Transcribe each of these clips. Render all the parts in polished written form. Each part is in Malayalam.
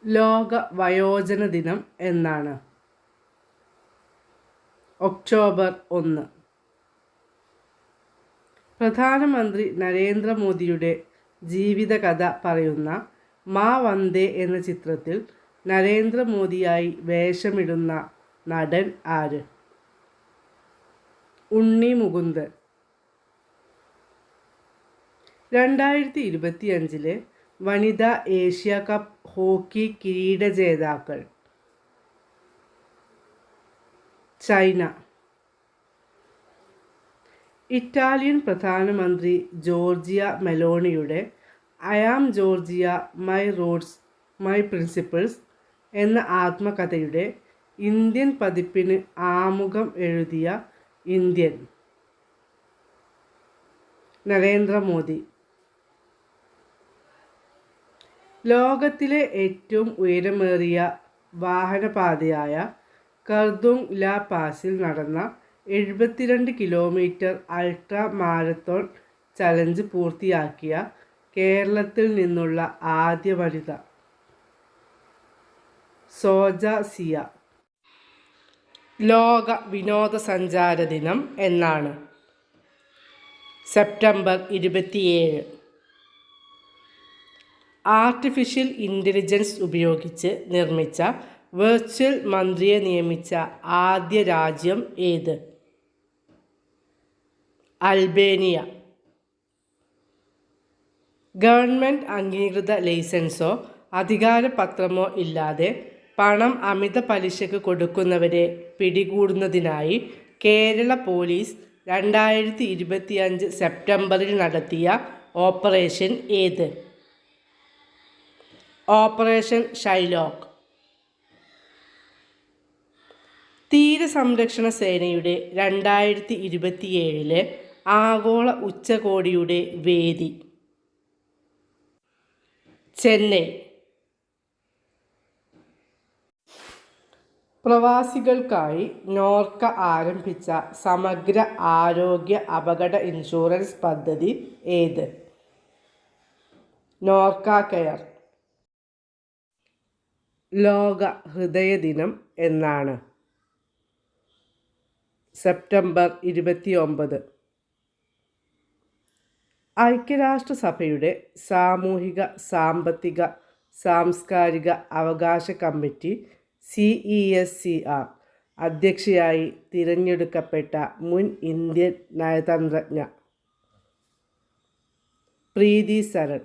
ലോക വയോജന ദിനം എന്നാണ്? ഒക്ടോബർ 1. പ്രധാനമന്ത്രി നരേന്ദ്രമോദിയുടെ ജീവിതകഥ പറയുന്ന മാ വന്ദേ എന്ന ചിത്രത്തിൽ നരേന്ദ്രമോദിയായി വേഷമിടുന്ന നടൻ ആര്? ഉണ്ണി മുകുന്ദൻ. 2025 വനിതാ ഏഷ്യ കപ്പ് ഹോക്കി കിരീട ജേതാക്കൾ? ചൈന. ഇറ്റാലിയൻ പ്രധാനമന്ത്രി ജോർജിയ മെലോണിയുടെ I am Giorgia, my roots, my principles എന്ന ആത്മകഥയുടെ ഇന്ത്യൻ പതിപ്പിന് ആമുഖം എഴുതിയ ഇന്ത്യൻ? നരേന്ദ്രമോദി. ലോകത്തിലെ ഏറ്റവും ഉയരമേറിയ വാഹനപാതയായ കർദുങ് ലാ പാസിൽ നടന്ന 72 കിലോമീറ്റർ അൾട്രാ മാരത്തോൺ ചലഞ്ച് പൂർത്തിയാക്കിയ കേരളത്തിൽ നിന്നുള്ള ആദ്യ വനിത? സോജ സിയ. ലോക വിനോദസഞ്ചാര ദിനം എന്നാണ്? സെപ്റ്റംബർ 27. ആർട്ടിഫിഷ്യൽ ഇൻ്റലിജൻസ് ഉപയോഗിച്ച് നിർമ്മിച്ച വെർച്വൽ മന്ത്രിയെ നിയമിച്ച ആദ്യ രാജ്യം ഏത്? അൽബേനിയ. ഗവൺമെൻറ് അംഗീകൃത ലൈസൻസോ അധികാരപത്രമോ ഇല്ലാതെ പണം അമിത പലിശക്ക് കൊടുക്കുന്നവരെ പിടികൂടുന്നതിനായി കേരള പോലീസ് 2025 സെപ്റ്റംബറിൽ നടത്തിയ ഓപ്പറേഷൻ ഏത്? Operation Shylock. തീരസംരക്ഷണ സേനയുടെ 2027 ആഗോള ഉച്ചകോടിയുടെ വേദി? ചെന്നൈ. പ്രവാസികൾക്കായി നോർക്ക ആരംഭിച്ച സമഗ്ര ആരോഗ്യ അപകട ഇൻഷുറൻസ് പദ്ധതി ഏത്? നോർക്ക കെയർ. ലോക ഹൃദയ ദിനം എന്നാണ്? സെപ്റ്റംബർ 29. ഐക്യരാഷ്ട്രസഭയുടെ സാമൂഹിക, സാമ്പത്തിക, സാംസ്കാരിക അവകാശ കമ്മിറ്റി CESCR അധ്യക്ഷയായി തിരഞ്ഞെടുക്കപ്പെട്ട മുൻ ഇന്ത്യൻ നയതന്ത്രജ്ഞ? പ്രീതി സരൺ.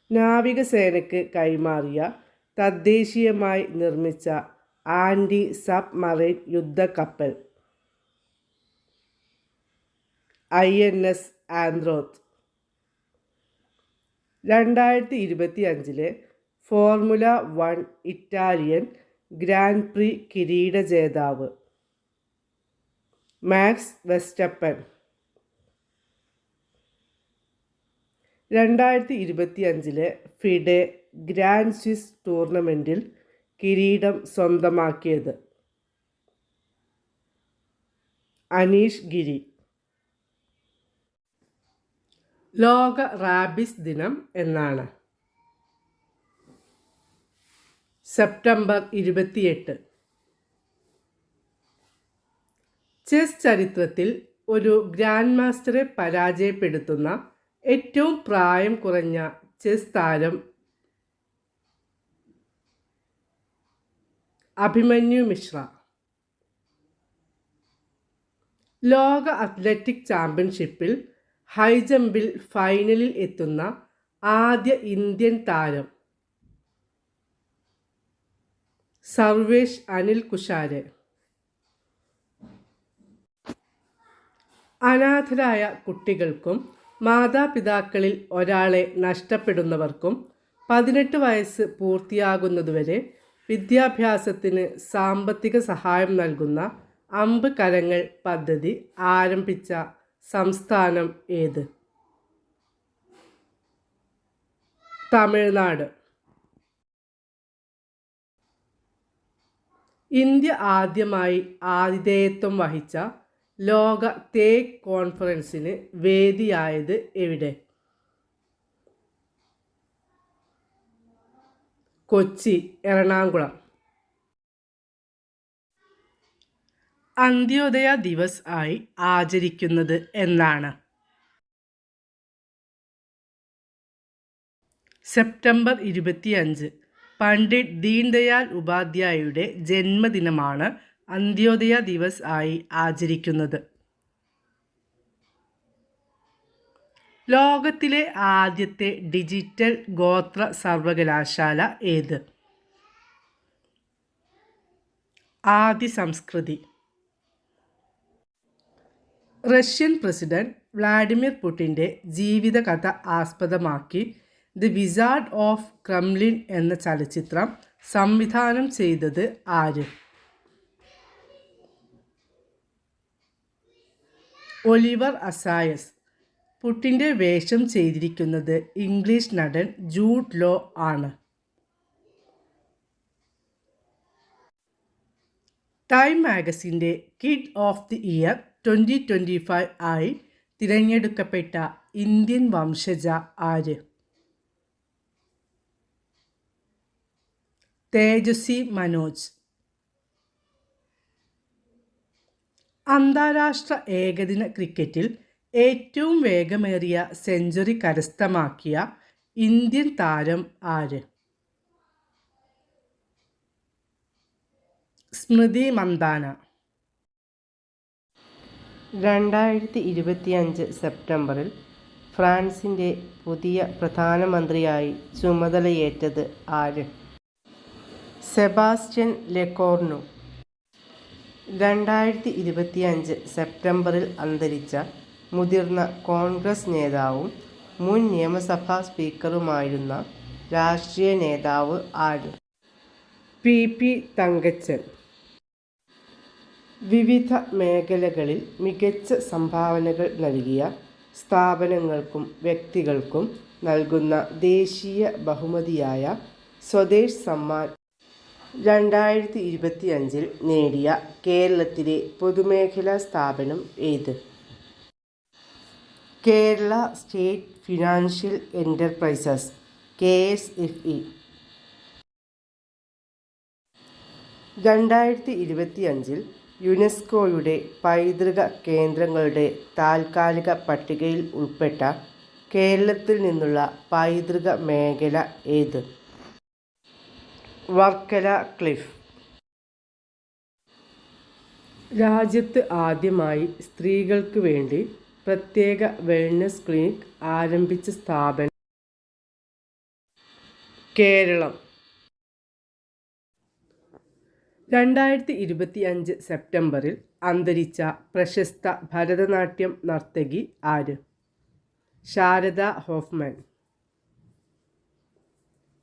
നാവികസേനയ്ക്ക് കൈമാറിയ തദ്ദേശീയമായി നിർമ്മിച്ച ആൻറ്റി സബ്മറൈൻ യുദ്ധക്കപ്പൽ? INS Androth. 2025 formula 1 Italian Grand Prix കിരീട ജേതാവ്? Max Verstappen. 2025 FIDE Grand Swiss ടൂർണമെൻറ്റിൽ കിരീടം സ്വന്തമാക്കിയത്? അനീഷ് ഗിരി. ലോക റാബിസ് ദിനം എന്നാണ്? സെപ്റ്റംബർ 28. ചെസ് ചരിത്രത്തിൽ ഒരു ഗ്രാൻഡ് മാസ്റ്ററെ പരാജയപ്പെടുത്തുന്ന ഏറ്റവും പ്രായം കുറഞ്ഞ ചെസ് താരം? അഭിമന്യു മിശ്ര. ലോക അത്ലറ്റിക് ചാമ്പ്യൻഷിപ്പിൽ ഹൈജമ്പിൽ ഫൈനലിൽ എത്തുന്ന ആദ്യ ഇന്ത്യൻ താരം? സർവേഷ് അനിൽ കുശാരെ. അനാഥരായ കുട്ടികൾക്കും മാതാപിതാക്കളിൽ ഒരാളെ നഷ്ടപ്പെടുന്നവർക്കും 18 വയസ്സ് പൂർത്തിയാകുന്നതുവരെ വിദ്യാഭ്യാസത്തിന് സാമ്പത്തിക സഹായം നൽകുന്ന അമ്പ് കരങ്ങൾ പദ്ധതി ആരംഭിച്ച സംസ്ഥാനം ഏത്? തമിഴ്നാട്. ഇന്ത്യ ആദ്യമായി ആതിഥേയത്വം വഹിച്ച ലോക തേക്ക് കോൺഫറൻസിന് വേദിയായത് എവിടെ? കൊച്ചി, എറണാകുളം. അന്ത്യോദയ ദിവസ് ആയി ആചരിക്കുന്നത് എന്നാണ്? സെപ്റ്റംബർ 25. പണ്ഡിറ്റ് ദീൻദയാൽ ഉപാധ്യായയുടെ ജന്മദിനമാണ് അന്ത്യോദയ ദിവസ് ആയി ആചരിക്കുന്നത്. ലോകത്തിലെ ആദ്യത്തെ ഡിജിറ്റൽ ഗോത്ര സർവകലാശാല ഏത്? ആദി സംസ്കൃതി. റഷ്യൻ പ്രസിഡന്റ് വ്ളാഡിമിർ പുടിൻ്റെ ജീവിതകഥ ആസ്പദമാക്കി ദി വിസാർഡ് ഓഫ് ക്രെംലിൻ എന്ന ചലച്ചിത്രം സംവിധാനം ചെയ്തത് ആര്? ഒലിവർ അസായസ്. പുടിൻ്റെ വേഷം ചെയ്തിരിക്കുന്നത് ഇംഗ്ലീഷ് നടൻ ജൂഡ് ലോ ആണ്. ടൈം മാഗസിൻ്റെ കിഡ് ഓഫ് ദി ഇയർ 2025 ആയി തിരഞ്ഞെടുക്കപ്പെട്ട ഇന്ത്യൻ വംശജ ആര്? തേജസ്വി മനോജ്. അന്താരാഷ്ട്ര ഏകദിന ക്രിക്കറ്റിൽ ഏറ്റവും വേഗമേറിയ സെഞ്ചുറി കരസ്ഥമാക്കിയ ഇന്ത്യൻ താരം ആര്? സ്മൃതി മന്ദാന. 2025 സെപ്റ്റംബറിൽ ഫ്രാൻസിൻ്റെ പുതിയ പ്രധാനമന്ത്രിയായി ചുമതലയേറ്റത് ആര്? സെബാസ്റ്റ്യൻ ലെകോർണു. 2025 സെപ്റ്റംബറിൽ അന്തരിച്ച മുതിർന്ന കോൺഗ്രസ് നേതാവും മുൻ നിയമസഭാ സ്പീക്കറുമായിരുന്ന രാഷ്ട്രീയ നേതാവ് ആര്? പി തങ്കച്ചൻ. വിവിധ മേഖലകളിൽ മികച്ച സംഭാവനകൾ നൽകിയ സ്ഥാപനങ്ങൾക്കും വ്യക്തികൾക്കും നൽകുന്ന ദേശീയ ബഹുമതിയായ സ്വദേശ് സമ്മാൻ 2025 നേടിയ കേരളത്തിലെ പൊതുമേഖലാ സ്ഥാപനം ഏത്? Kerala state financial enterprises KSFE. 2025 യുനെസ്കോയുടെ പൈതൃക കേന്ദ്രങ്ങളുടെ താൽക്കാലിക പട്ടികയിൽ ഉൾപ്പെട്ട കേരളത്തിൽ നിന്നുള്ള പൈതൃക മേഖല ഏത്? വർക്കല ക്ലിഫ്. രാജ്യത്ത് ആദ്യമായി സ്ത്രീകൾക്ക് വേണ്ടി പ്രത്യേക വെൽനസ് ക്ലിനിക് ആരംഭിച്ച സ്ഥാപനം? കേരളം. 2025 സെപ്റ്റംബറിൽ അന്തരിച്ച പ്രശസ്ത ഭരതനാട്യം നർത്തകി ആര്? ശാരദ ഹോഫ്മാൻ.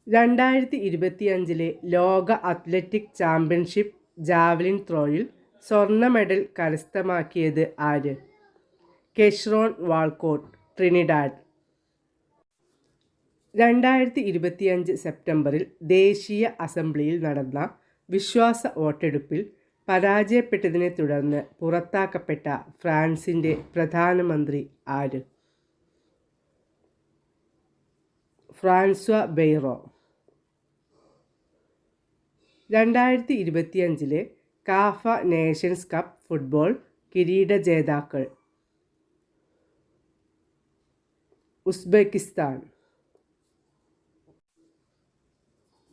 2025 ലോക അത്ലറ്റിക് ചാമ്പ്യൻഷിപ്പ് ജാവലിൻ ത്രോയിൽ സ്വർണ്ണ മെഡൽ കരസ്ഥമാക്കിയത് ആര്? കെഷ്രോൺ വാൾക്കോട്ട്, ട്രിനിഡാഡ്. 2025 സെപ്റ്റംബറിൽ ദേശീയ അസംബ്ലിയിൽ നടന്ന വിശ്വാസ വോട്ടെടുപ്പിൽ പരാജയപ്പെട്ടതിനെ തുടർന്ന് പുറത്താക്കപ്പെട്ട ഫ്രാൻസിൻ്റെ പ്രധാനമന്ത്രി ആര്? ഫ്രാൻസ്വ ബെയ്റോ. 2025 കാഫ നേഷൻസ് കപ്പ് ഫുട്ബോൾ കിരീട ജേതാക്കൾ? ഉസ്ബെക്കിസ്ഥാൻ.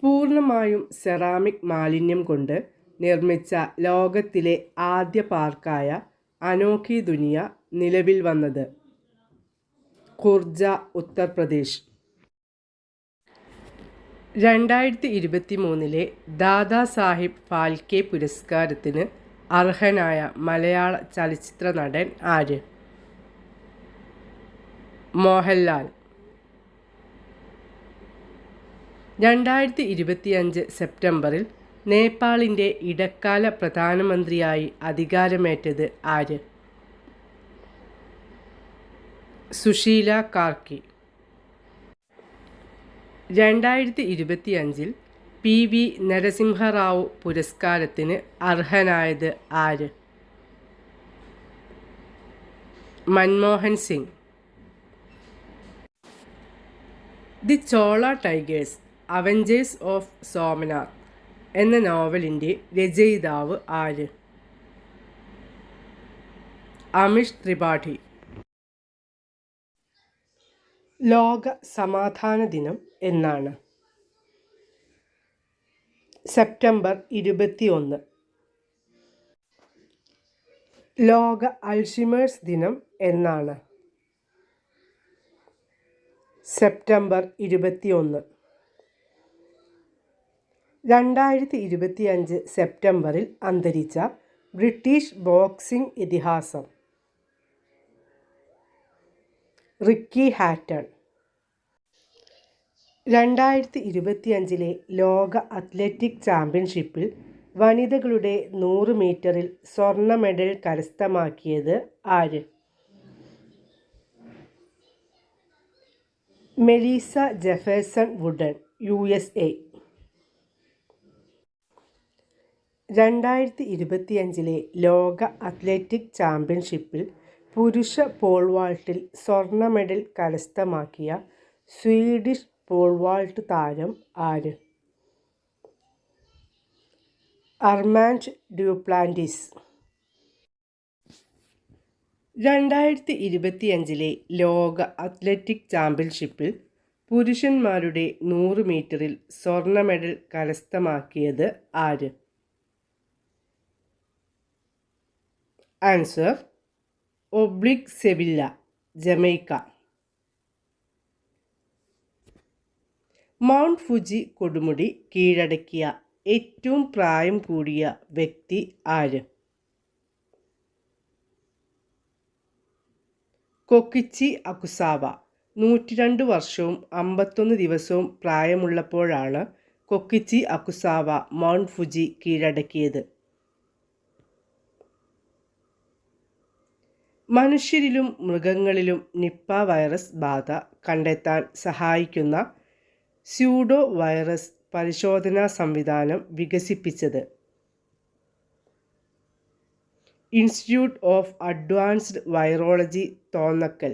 പൂർണ്ണമായും സെറാമിക് മാലിന്യം കൊണ്ട് നിർമ്മിച്ച ലോകത്തിലെ ആദ്യ പാർക്കായ അനോഖി ദുനിയ നിലവിൽ വന്നത്? ഖുർജ, ഉത്തർപ്രദേശ്. 2023 ദാദാ സാഹിബ് ഫാൽക്കെ പുരസ്കാരത്തിന് അർഹനായ മലയാള ചലച്ചിത്ര നടൻ ആര്? മോഹൻലാൽ. 2025 സെപ്റ്റംബറിൽ നേപ്പാളിൻ്റെ ഇടക്കാല പ്രധാനമന്ത്രിയായി അധികാരമേറ്റത് ആര്? സുശീല കാർക്കി. 2025 PV നരസിംഹറാവു പുരസ്കാരത്തിന് അർഹനായത് ആര്? Manmohan Singh. The Chola tigers avengers of Somnath എന്ന നോവലിൻ്റെ രചയിതാവ് ആര്? അമിഷ് ത്രിപാഠി. ലോക സമാധാന ദിനം എന്നാണ്? സെപ്റ്റംബർ 21. ലോക അൽഷിമേഴ്സ് ദിനം എന്നാണ്? സെപ്റ്റംബർ 21. 2025 സെപ്റ്റംബറിൽ അന്തരിച്ച ബ്രിട്ടീഷ് ബോക്സിംഗ് ഇതിഹാസം റിക്കി ഹാറ്റൺ. 2025 ലോക അത്ലറ്റിക് ചാമ്പ്യൻഷിപ്പിൽ വനിതകളുടെ 100 മീറ്ററിൽ സ്വർണ്ണ മെഡൽ കരസ്ഥമാക്കിയത് ആര്? Melissa Jefferson wooden, USA. 2025 ലോക അത്ലറ്റിക് ചാമ്പ്യൻഷിപ്പിൽ പുരുഷ പോൾ വാൾട്ടിൽ സ്വർണ്ണ മെഡൽ കരസ്ഥമാക്കിയ സ്വീഡിഷ് പോൾ വാൾട്ട് താരം ആര്? അർമാൻഡ് ഡ്യൂപ്ലാന്റിസ്. 2025 ലോക അത്ലറ്റിക് ചാമ്പ്യൻഷിപ്പിൽ പുരുഷന്മാരുടെ 100 മീറ്ററിൽ സ്വർണ്ണ മെഡൽ കരസ്ഥമാക്കിയത് ആര്? Answer oblique Sevilla, Jamaica. Mount Fuji കൊടുമുടി കീഴടക്കിയ ഏറ്റവും പ്രായം കൂടിയ വ്യക്തി ആര്? കൊക്കിച്ചി അകുസാവ. 102 വർഷവും 51 ദിവസവും പ്രായമുള്ളപ്പോഴാണ് കൊക്കിച്ചി അകുസാവ മൗണ്ട് ഫുജി കീഴടക്കിയത്. മനുഷ്യരിലും മൃഗങ്ങളിലും നിപ്പ വൈറസ് ബാധ കണ്ടെത്താൻ സഹായിക്കുന്ന സ്യൂഡോ വൈറസ് പരിശോധനാ സംവിധാനം വികസിപ്പിച്ചത് institute of advanced virology, Thonnakkal.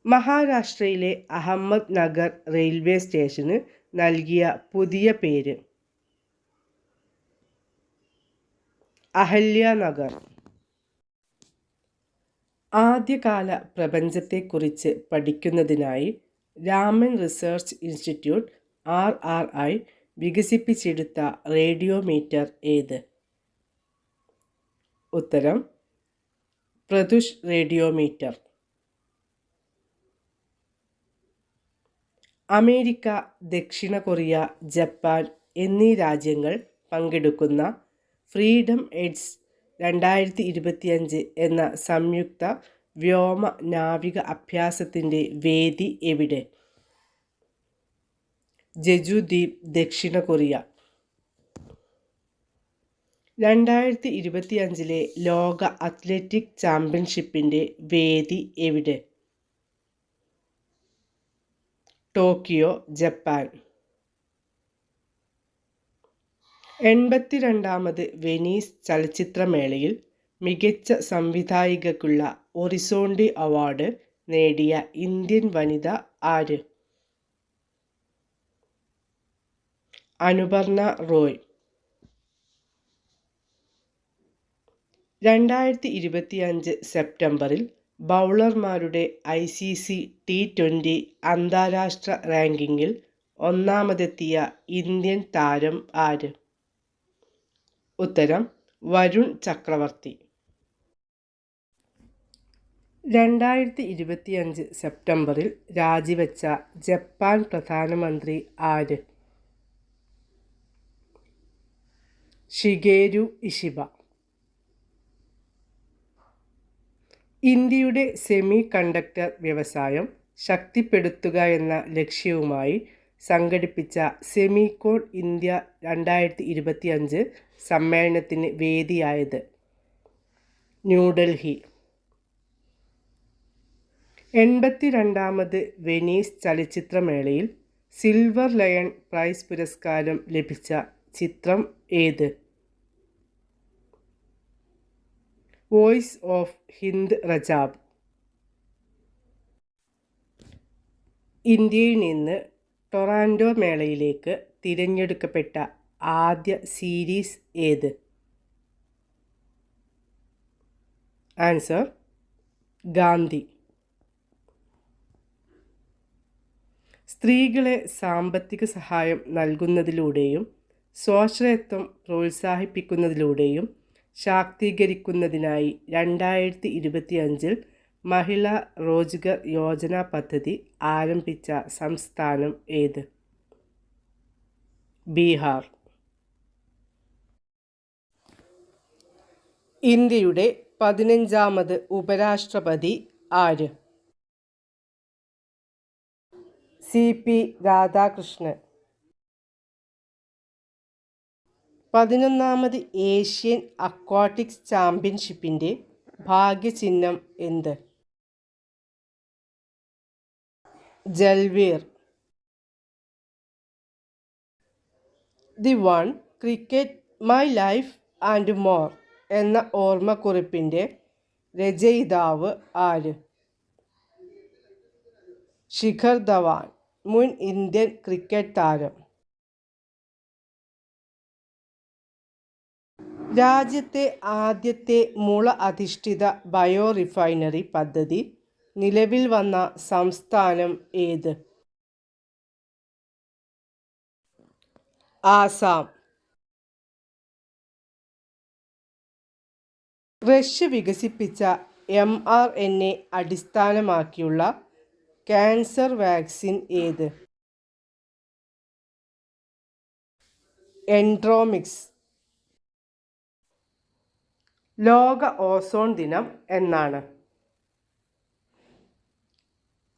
മഹാരാഷ്ട്രയിലെ അഹമ്മദ് നഗർ റെയിൽവേ സ്റ്റേഷന് നൽകിയ പുതിയ പേര് അഹല്യാനഗർ. ആദ്യകാല പ്രപഞ്ചത്തെക്കുറിച്ച് പഠിക്കുന്നതിനായി രാമൻ റിസർച്ച് ഇൻസ്റ്റിറ്റ്യൂട്ട് RRI വികസിപ്പിച്ചെടുത്ത റേഡിയോമീറ്റർ ഏത്? ഉത്തരം പ്രതുഷ് റേഡിയോമീറ്റർ. അമേരിക്ക, ദക്ഷിണ കൊറിയ, ജപ്പാൻ എന്നീ രാജ്യങ്ങൾ പങ്കെടുക്കുന്ന ഫ്രീഡം എഡ്ജ് 2025 എന്ന സംയുക്ത വ്യോമ നാവിക അഭ്യാസത്തിൻ്റെ വേദി എവിടെ? ജെജു ദ്വീപ്, ദക്ഷിണ കൊറിയ. 2025 ലോക അത്ലറ്റിക് ചാമ്പ്യൻഷിപ്പിൻ്റെ വേദി എവിടെ? Tokyo, Japan. 82ാമത് വെനീസ് ചലച്ചിത്രമേളയിൽ മികച്ച സംവിധായികയ്ക്കുള്ള ഒറിസോണ്ടി അവാർഡ് നേടിയ ഇന്ത്യൻ വനിത ആര്? അനുപർണ റോയ്. 2025 സെപ്റ്റംബറിൽ ബൗളർമാരുടെ ICC T20 അന്താരാഷ്ട്ര റാങ്കിങ്ങിൽ ഒന്നാമതെത്തിയ ഇന്ത്യൻ താരം ആര്? ഉത്തരം വരുൺ ചക്രവർത്തി. 2025 സെപ്റ്റംബറിൽ രാജിവെച്ച ജപ്പാൻ പ്രധാനമന്ത്രി ആര്? Shigeru Ishiba. ഇന്ത്യയുടെ സെമി കണ്ടക്ടർ വ്യവസായം ശക്തിപ്പെടുത്തുക എന്ന ലക്ഷ്യവുമായി സംഘടിപ്പിച്ച സെമികോൺ ഇന്ത്യ 2025 സമ്മേളനത്തിന് വേദിയായത് ന്യൂഡൽഹി. 82ാമത് വെനീസ് ചലച്ചിത്രമേളയിൽ സിൽവർ ലയൺ പ്രൈസ് പുരസ്കാരം ലഭിച്ച ചിത്രം ഏത്? Voice of Hind Rajab. ഇന്ത്യയിൽ നിന്ന് ടൊറാൻഡോ മേളയിലേക്ക് തിരഞ്ഞെടുക്കപ്പെട്ട ആദ്യ സീരീസ് ഏത്? ആൻസർ ഗാന്ധി. സ്ത്രീകളെ സാമ്പത്തിക സഹായം നൽകുന്നതിലൂടെയും സ്വാശ്രയത്വം പ്രോത്സാഹിപ്പിക്കുന്നതിലൂടെയും ശാക്തീകരിക്കുന്നതിനായി 2025 മഹിളാ റോജ്ഗർ യോജന പദ്ധതി ആരംഭിച്ച സംസ്ഥാനം ഏത്? ബീഹാർ. ഇന്ത്യയുടെ 15ാമത് ഉപരാഷ്ട്രപതി ആര്? CP രാധാകൃഷ്ണൻ. 11ാമത് ഏഷ്യൻ അക്വാട്ടിക്സ് ചാമ്പ്യൻഷിപ്പിൻ്റെ ഭാഗ്യചിഹ്നം എന്ത്? Jalveer. The one cricket my life and more എന്ന ഓർമ്മക്കുറിപ്പിൻ്റെ രചയിതാവ് ആര്? ശിഖർ ധവാൻ, മുൻ ഇന്ത്യൻ ക്രിക്കറ്റ് താരം. രാജ്യത്തെ ആദ്യത്തെ മുള അധിഷ്ഠിത ബയോ റിഫൈനറി പദ്ധതി നിലവിൽ വന്ന സംസ്ഥാനം ഏത്? ആസാം. റഷ്യ വികസിപ്പിച്ച mRNA അടിസ്ഥാനമാക്കിയുള്ള ക്യാൻസർ വാക്സിൻ ഏത്? എൻഡ്രോമിക്സ്. ലോക ഓസോൺ ദിനം എന്നാണ്?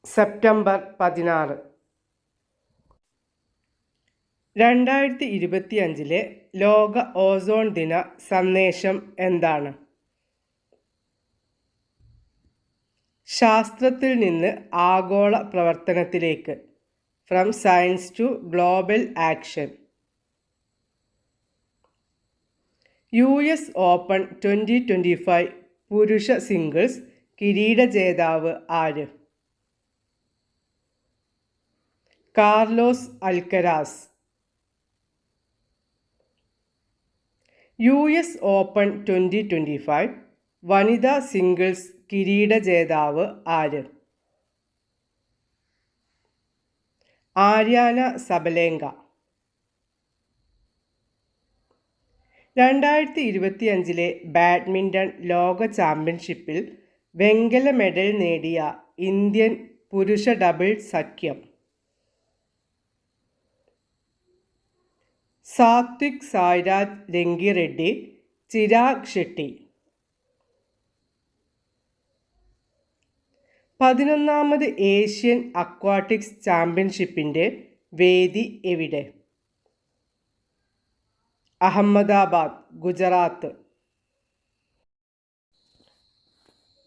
സെപ്റ്റംബർ 16. 2025 ലോക ഓസോൺ ദിന സന്ദേശം എന്താണ്? ശാസ്ത്രത്തിൽ നിന്ന് ആഗോള പ്രവർത്തനത്തിലേക്ക്, from science to global action. US open 2025 പുരുഷ സിംഗിൾസ് കിരീട ജേതാവ് ആര്? കാർലോസ് അൽക്കരാസ്. US ഓപ്പൺ 2025 വനിതാ സിംഗിൾസ് കിരീട ജേതാവ് ആര്? Aryna Sabalenka. 2025 ബാഡ്മിൻ്റൺ ലോക ചാമ്പ്യൻഷിപ്പിൽ വെങ്കല മെഡൽ നേടിയ ഇന്ത്യൻ പുരുഷ ഡബിൾ സഖ്യം. സാത്വിക് സായ്രാജ് രംഗിറെഡ്ഡി, ചിരാഗ് ഷെട്ടി. 11ാമത് ഏഷ്യൻ അക്വാട്ടിക്സ് ചാമ്പ്യൻഷിപ്പിൻ്റെ വേദി എവിടെ? അഹമ്മദാബാദ്, ഗുജറാത്ത്.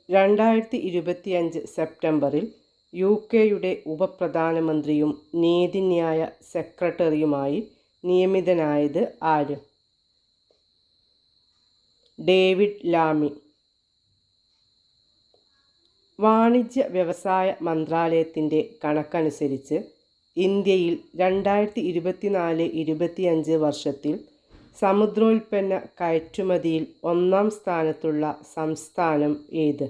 2025 സെപ്റ്റംബറിൽ UK ഉപപ്രധാനമന്ത്രിയും നീതിന്യായ സെക്രട്ടറിയുമായി നിയമിതനായത് ആര്? ഡേവിഡ് ലാമി. വാണിജ്യ വ്യവസായ മന്ത്രാലയത്തിൻ്റെ കണക്കനുസരിച്ച് ഇന്ത്യയിൽ 2024-25 വർഷത്തിൽ സമുദ്രോൽപ്പന്ന കയറ്റുമതിയിൽ 1ാം സ്ഥാനത്തുള്ള സംസ്ഥാനം ഏത്?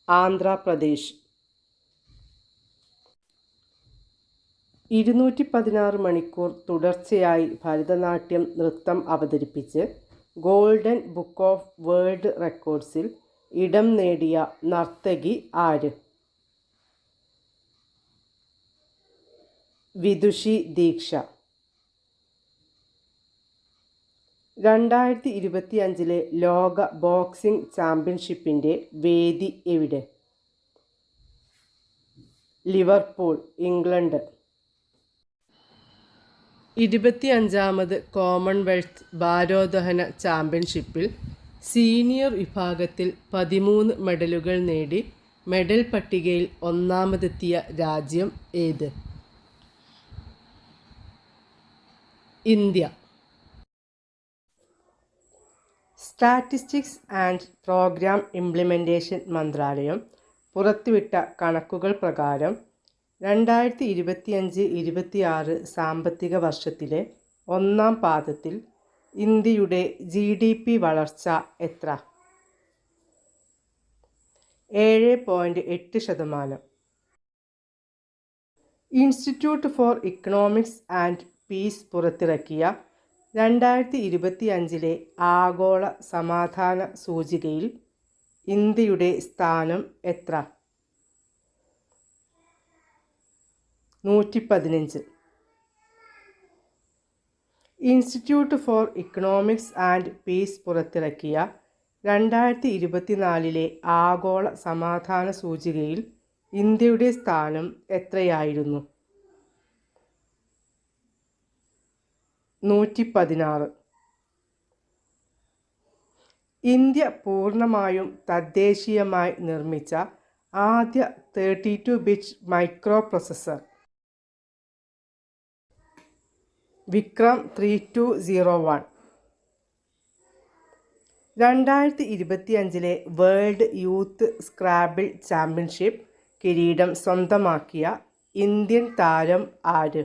ആന്ധ്രാപ്രദേശ്. 216 മണിക്കൂർ തുടർച്ചയായി ഭരതനാട്യം നൃത്തം അവതരിപ്പിച്ച് ഗോൾഡൻ ബുക്ക് ഓഫ് വേൾഡ് റെക്കോർഡ്സിൽ ഇടം നേടിയ നർത്തകി ആര്? വിദുഷി ദീക്ഷ. 2025 ലോക ബോക്സിംഗ് ചാമ്പ്യൻഷിപ്പിൻ്റെ വേദി എവിടെ? Liverpool, England. 25ാമത് കോമൺവെൽത്ത് ഭാരോദ്വഹന ചാമ്പ്യൻഷിപ്പിൽ സീനിയർ വിഭാഗത്തിൽ 13 മെഡലുകൾ നേടി മെഡൽ പട്ടികയിൽ ഒന്നാമതെത്തിയ രാജ്യം ഏത്? India. Statistics and programme implementation മന്ത്രാലയം പുറത്തുവിട്ട കണക്കുകൾ പ്രകാരം 2025-26 സാമ്പത്തിക വർഷത്തിലെ ഒന്നാം പാദത്തിൽ ഇന്ത്യയുടെ GDP വളർച്ച എത്ര? 7.8%. Institute four economics and piece പുറത്തിറക്കിയ 2025 ആഗോള സമാധാന സൂചികയിൽ ഇന്ത്യയുടെ സ്ഥാനം എത്ര? 115. Institute four economics and piece പുറത്തിറക്കിയ 2024 ആഗോള സമാധാന സൂചികയിൽ ഇന്ത്യയുടെ സ്ഥാനം എത്രയായിരുന്നു? 116. ഇന്ത്യ പൂർണ്ണമായും തദ്ദേശീയമായി നിർമ്മിച്ച ആദ്യ 32-ബിറ്റ് micro processor Vikram 3201. 2025 world youth scrabble championship കിരീടം സ്വന്തമാക്കിയ ഇന്ത്യൻ താരം ആര്?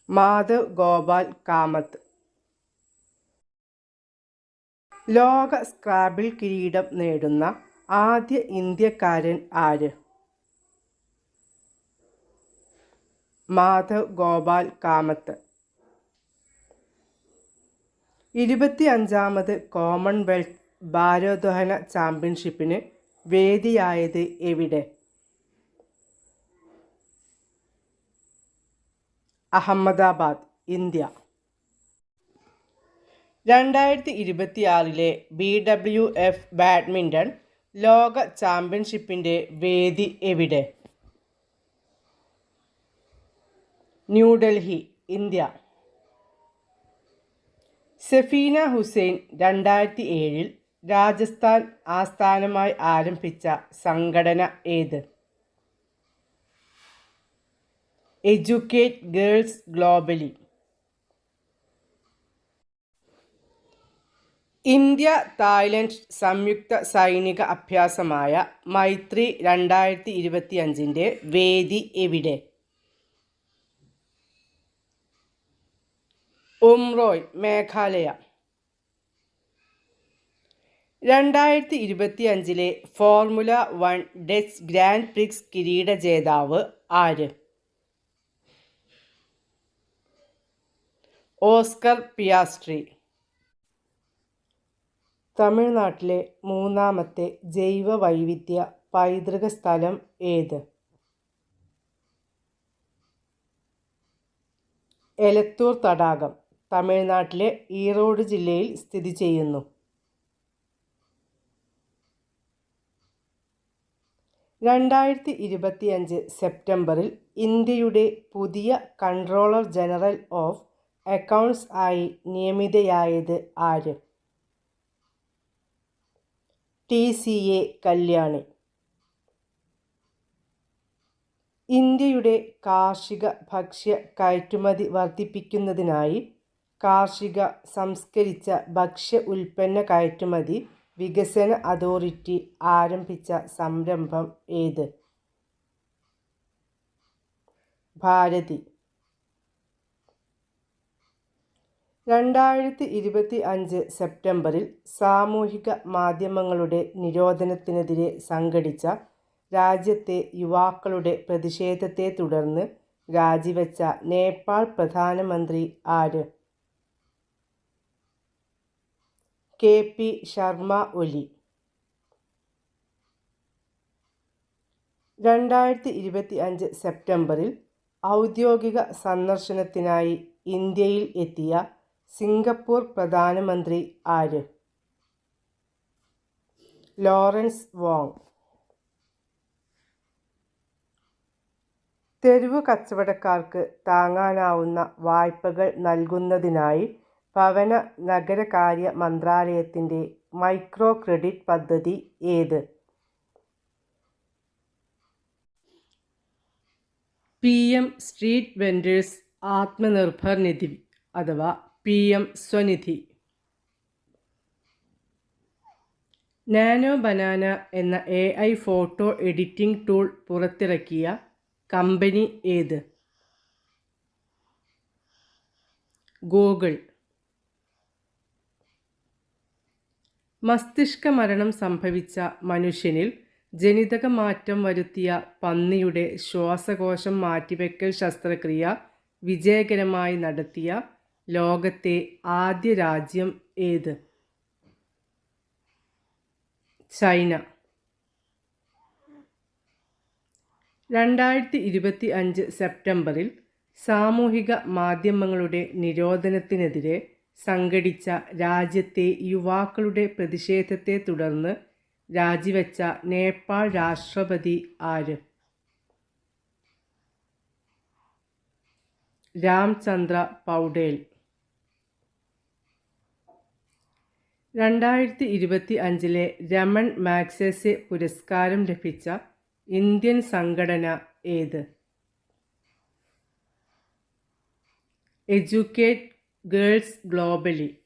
മാധവ് ഗോപാൽ കാമത്ത്. ലോക സ്ക്രാബിൾ കിരീടം നേടുന്ന ആദ്യ ഇന്ത്യക്കാരൻ ആര്? മാധവ് ഗോപാൽ കാമത്ത്. 25ാമത് കോമൺവെൽത്ത് ഭാരോദ്വഹന ചാമ്പ്യൻഷിപ്പിന് വേദിയായത് എവിടെ? അഹമ്മദാബാദ്, ഇന്ത്യ. 2026 BWF ബാഡ്മിൻ്റൺ ലോക ചാമ്പ്യൻഷിപ്പിൻ്റെ വേദി എവിടെ? ന്യൂഡൽഹി, ഇന്ത്യ. സഫീന ഹുസൈൻ 2007 രാജസ്ഥാൻ ആസ്ഥാനമായി ആരംഭിച്ച സംഘടന ഏത്? Educate girls globally. India Thailand സംയുക്ത സൈനിക അഭ്യാസമായ മൈത്രി 2025 വേദി എവിടെ? Umroi, Meghalaya. 2025 formula 1 Dutch Grand Prix കിരീട ജേതാവ് ആര്? Oscar Piastri. തമിഴ്നാട്ടിലെ മൂന്നാമത്തെ ജൈവ വൈവിധ്യ പൈതൃക സ്ഥലം ഏത്? എലത്തൂർ തടാകം, തമിഴ്നാട്ടിലെ ഈറോഡ് ജില്ലയിൽ സ്ഥിതി ചെയ്യുന്നു. 2025 സെപ്റ്റംബറിൽ ഇന്ത്യയുടെ പുതിയ കൺട്രോളർ ജനറൽ ഓഫ് അക്കൗണ്ട്സ് ആയി നിയമിതയായത് ആര്? TCA കല്യാണി. ഇന്ത്യയുടെ കാർഷിക ഭക്ഷ്യ കയറ്റുമതി വർദ്ധിപ്പിക്കുന്നതിനായി കാർഷിക സംസ്കരിച്ച ഭക്ഷ്യ ഉൽപ്പന്ന കയറ്റുമതി വികസന അതോറിറ്റി ആരംഭിച്ച സംരംഭം ഏത്? ഭാരതി. 2025 സെപ്റ്റംബറിൽ സാമൂഹിക മാധ്യമങ്ങളുടെ നിരോധനത്തിനെതിരെ സംഘടിച്ച രാജ്യത്തെ യുവാക്കളുടെ പ്രതിഷേധത്തെ തുടർന്ന് രാജിവെച്ച നേപ്പാൾ പ്രധാനമന്ത്രി ആര്? KP ശർമ്മ ഒലി. 2025 സെപ്റ്റംബറിൽ ഔദ്യോഗിക സന്ദർശനത്തിനായി ഇന്ത്യയിൽ എത്തിയ സിംഗപ്പൂർ പ്രധാനമന്ത്രി ആര്? Lawrence Wong. തെരുവു കച്ചവടക്കാർക്ക് താങ്ങാനാവുന്ന വായ്പകൾ നൽകുന്നതിനായി ഭവന നഗരകാര്യ മന്ത്രാലയത്തിൻ്റെ മൈക്രോ ക്രെഡിറ്റ് പദ്ധതി ഏത്? PM സ്ട്രീറ്റ് വെൻഡേഴ്സ് ആത്മനിർഭർ നിധി അഥവാ PM സ്വനിധി. നാനോ ബനാന എന്ന AI ഫോട്ടോ എഡിറ്റിംഗ് ടൂൾ പുറത്തിറക്കിയ കമ്പനി ഏത്? ഗൂഗിൾ. മസ്തിഷ്ക മരണം സംഭവിച്ച മനുഷ്യനിൽ ജനിതക മാറ്റം വരുത്തിയ പന്നിയുടെ ശ്വാസകോശം മാറ്റിവെക്കൽ ശസ്ത്രക്രിയ വിജയകരമായി നടത്തിയ ലോകത്തെ ആദ്യ രാജ്യം ഏത്? ചൈന. 2025 സെപ്റ്റംബറിൽ സാമൂഹിക മാധ്യമങ്ങളുടെ നിരോധനത്തിനെതിരെ സംഘടിച്ച രാജ്യത്തെ യുവാക്കളുടെ പ്രതിഷേധത്തെ തുടർന്ന് രാജിവെച്ച നേപ്പാൾ രാഷ്ട്രപതി ആര്? രാംചന്ദ്ര പൗഡേൽ. 2025 രമൺ മാഗ്സസെ പുരസ്കാരം ലഭിച്ച ഇന്ത്യൻ സംഘടന ഏത്? Educate girls globally.